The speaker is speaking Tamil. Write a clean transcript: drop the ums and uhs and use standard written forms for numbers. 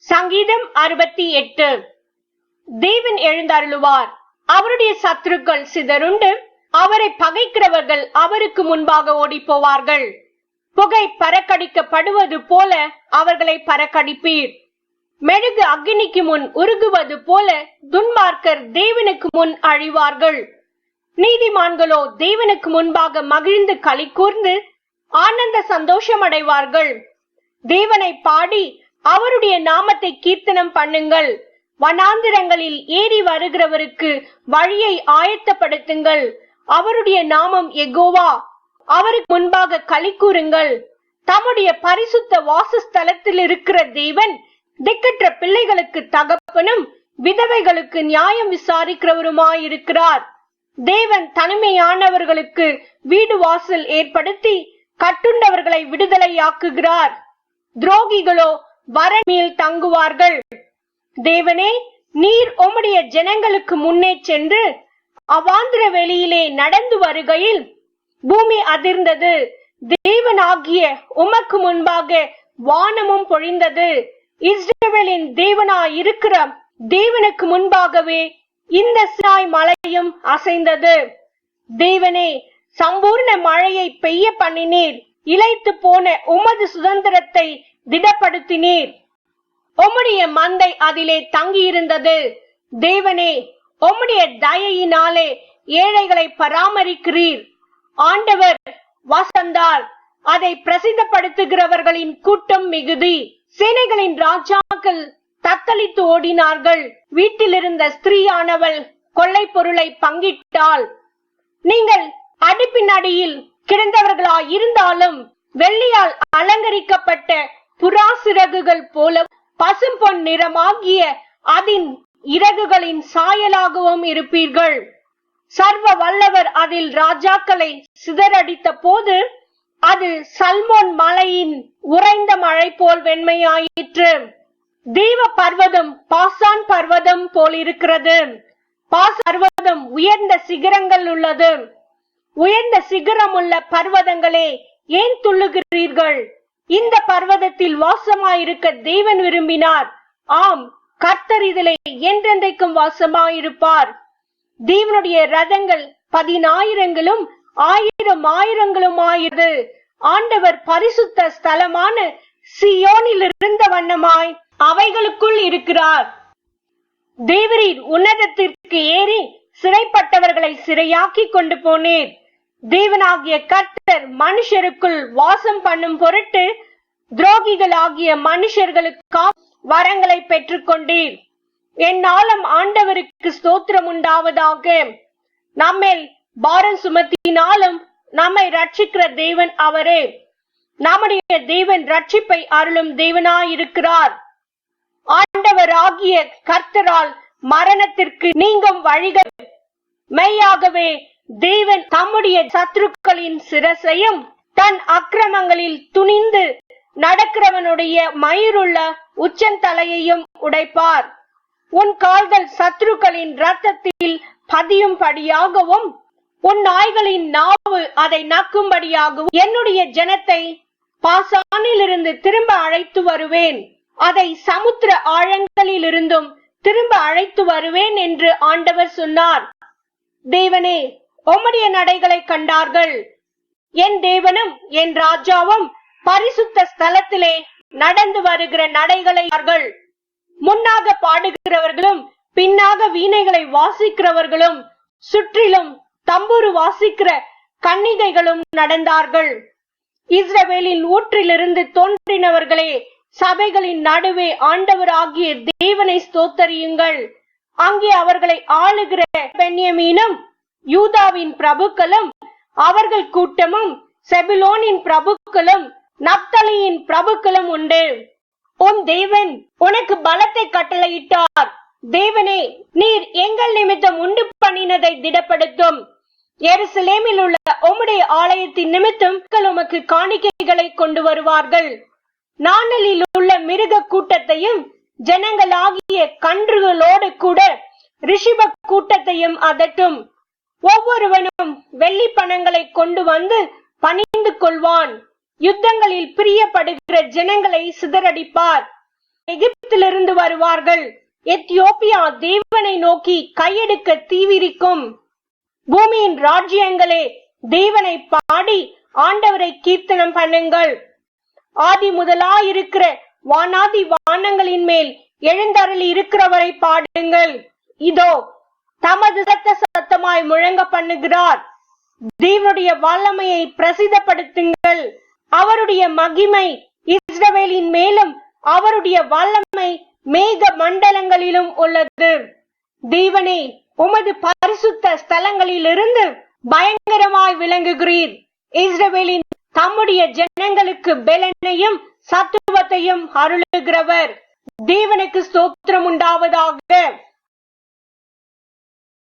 சங்கீதம் 68. தேவன் எழுந்தருளுவார், அவருடைய சத்துருக்கள் சிதறுண்டு, அவரை பகைக்கிறவர்கள் அவருக்கு முன்பாக ஓடி போவார்கள். புகை பறக்கடிக்கப்படுவது போல அவர்களை பறக்கடிப்பீர். மெழுகு அக்னிக்கு முன் உருகுவது போல துன்மார்க்கர் தேவனுக்கு முன் அழிவார்கள். நீதிமான்களோ தேவனுக்கு முன்பாக மகிழ்ந்து களி கூர்ந்து ஆனந்த சந்தோஷம் அடைவார்கள். தேவனை பாடி அவருடைய நாமத்தை கீர்த்தனம் பண்ணுங்கள். வனாந்திரங்களில் ஏறி வருகிறவருக்கு வழியை ஆயத்தப்படுத்துங்கள். அவருடைய நாமம் யெகோவா, அவருக்கு முன்பாக களி கூறுங்கள். தம்முடைய பரிசுத்த வாசஸ்தலத்தில் இருக்கிற தேவன் திக்கற்ற பிள்ளைகளுக்கு தகப்பனும் விதவைகளுக்கு நியாயம் விசாரிக்கிறவருமாயிருக்கிறார். தேவன் தனிமையானவர்களுக்கு வீடு வாசல் ஏற்படுத்தி கட்டுண்டவர்களை விடுதலையாக்குகிறார். துரோகிகளோ வரமேல் தங்குவார்கள். தேவனே, நீர் உம்முடைய ஜனங்களுக்கு முன்னே சென்று அவாந்திர வெளியிலே நடந்து வருகையில் பூமி அதிர்ந்தது. தேவனாகிய உமக்கு முன்பாக வானமும் பொழிந்தது. இஸ்ரவேலின் தேவனாயிருக்கிற தேவனுக்கு முன்பாகவே இந்த சினாய் மலையும் அசைந்தது. தேவனே, சம்பூர்ண மழையை பெய்ய பண்ணினீர். இளைத்து போன உமது சுதந்திரத்தை திடப்படுத்தினீர். உம்முடைய மந்தை அதிலே தங்கியிருந்தது. தேவனே, உம்முடைய தயையினாலே ஏழைகளை பராமரிக்கிறீர். ஆண்டவர் வசந்தார், அதை பிரசித்தப்படுத்துகிறவர்களின் கூட்டம் மிகுதி. சேனைகளின் ராஜாக்கள் தத்தளித்து ஓடினார்கள். வீட்டில் இருந்த ஸ்திரீயானவள் கொள்ளை பொருளை பங்கிட்டாள். நீங்கள் அடுப்பின் அடியில் கிடந்தவர்களாய் இருந்தாலும் வெள்ளியால் அலங்கரிக்கப்பட்ட புறா சிறகுகள் போல பசும்பொன் நிறமாகிய அதன் இறகுகளின் சாயலாகவும் இருப்பீர்கள். சர்வ வல்லவர் அதில் ராஜாக்களை சிதறடித்த போது அது சல்மோன் மலையின் உறைந்த மழை போல் வெண்மையாயிற்று. தீவ பர்வதம் பாசான் பர்வதம் போல் இருக்கிறது. பாசான் பர்வதம் உயர்ந்த சிகரங்கள் உள்ளது. உயர்ந்த சிகரம் உள்ள பர்வதங்களே, ஏன் துள்ளுகிறீர்கள்? இந்த பர்வதத்தில் வாசமாயிருக்க தேவன் விரும்பினார். ஆம், கர்த்தர் இதிலே என்றென்றைக்கும் வாசமாயிருப்பார். தேவனுடைய ரதங்கள் 10,000ங்களும் 1000,000ங்களுமாயிரு. ஆண்டவர் பரிசுத்த ஸ்தலமான சீயோனில் இருந்த வண்ணமாய் அவைகளுக்குள் இருக்கிறார். தேவரீர் உன்னதத்திற்கு ஏறி சிறைப்பட்டவர்களை சிறையாக்கி கொண்டு போனீர். தேவனாகிய கர்த்தர் மனுஷருக்குள் வாசம் பண்ணும் பொருட்டு துரோகிகளாகிய மனுஷர்களுக்கு வரங்களை பெற்றுக்கொண்டீர். என்னாலும் ஆண்டவருக்கு ஸ்தோத்திரம் உண்டாவதாக. நம்மேல் பாரம் சுமத்தினாலும் நம்மை ரட்சிக்கிற தேவன் அவரே. நம்முடைய தேவன் ரட்சிப்பை அருளும் தேவனாயிருக்கிறார். ஆண்டவராகிய கர்த்தரால் மரணத்திற்கு நீங்கும் வழிகள். மெய்யாகவே தேவன் தம்முடைய சத்துருக்களின் சிரசையும் தன் அக்கிரமங்களில் துணிந்து நடக்கிறவனுடைய மயிருள்ள உச்சந்தலையையும் உடைப்பார். உன் கால்கள் சத்துருக்களின் இரத்தத்தில் பதியும்படியாகவும் உன் நாய்களின் நாவு அதை நக்கும்படியாகவும் என்னுடைய ஜனத்தை பாசானிலிருந்து திரும்ப அழைத்து வருவேன். அதை சமுத்திர ஆழங்களில் இருந்தும் திரும்ப அழைத்து வருவேன் என்று ஆண்டவர் சொன்னார். தேவனே, உம்முடைய நடைகளை கண்டார்கள். என் தேவனும் என் ராஜாவும் பரிசுத்த ஸ்தலத்திலே நடந்து வருகிற நடைகளை முன்னாக பாடுகிறவர்களும் பின்னாக வீணைகளை வாசிக்கிறவர்களும் சுற்றிலும் தம்புரு வாசிக்கிற கன்னிகைகளும் நடந்தார்கள். இஸ்ரவேலின் ஊற்றிலிருந்து தோன்றினவர்களே, சபைகளின் நடுவே ஆண்டவராகிய தேவனை ஸ்தோத்தரியுங்கள். அங்கே அவர்களை ஆளுகிற பென்யமீனும் யூதாவின் பிரபுக்களும் அவர்கள் கூட்டமும் செபுலோனின் பிரபுக்களும் நப்தலியின் பிரபுக்களும் உண்டு. உன் தேவன் உனக்கு பலத்தை கட்டளையிட்டார். தேவனே, நீர் எங்கள் நிமித்தம் உண்டு பண்ணினதை திடப்படுத்தும். எருசலேமில் உள்ள உம்முடைய ஆலயத்தின் நிமித்தம் உமக்கு காணிக்கைகளை கொண்டு வருவார்கள். நாணலில் உள்ள மிருக கூட்டத்தையும் ஜனங்களாகிய கன்றுகளோடு கூட ரிஷிப கூட்டத்தையும் அதட்டும். ஒவ்வொருவனும் வெள்ளி பணங்களை கொண்டு வந்து பணிந்து கொள்வான். யுத்தங்களில் பிரியப்படுகிற ஜனங்களை சிதறடிப்பார். எகிப்திலிருந்து வருவார்கள். எத்தியோப்பியா தேவனை நோக்கி கையெடுக்க தீவிரிக்கும். பூமியின் ராஜ்யங்களே, தேவனை பாடி ஆண்டவரை கீர்த்தனம் பண்ணுங்கள். ஆதி முதலாயிருக்கிற வானாதி வானங்களின் மேல் எழுந்தருளி இருக்கிறவரை பாடுங்கள். இதோ தமது சத்தமாய் முழங்க பண்ணுகிறார். தேவனுடைய வல்லமையை பிரசித்தப்படுத்துங்கள். அவருடைய மகிமை இஸ்ரவேலின் மேலும் அவருடைய வல்லமை மேக மண்டலங்களிலும் உள்ளது. தேவனே, உமது பரிசுத்த ஸ்தலங்களிலிருந்து பயங்கரமாய் விளங்குகிறீர். இஸ்ரவேலின் தம்முடைய ஜனங்களுக்கு பெலனையும் சத்துவத்தையும் அருளுகிறவர். தேவனுக்கு ஸ்தோத்திரம் உண்டாவதாக.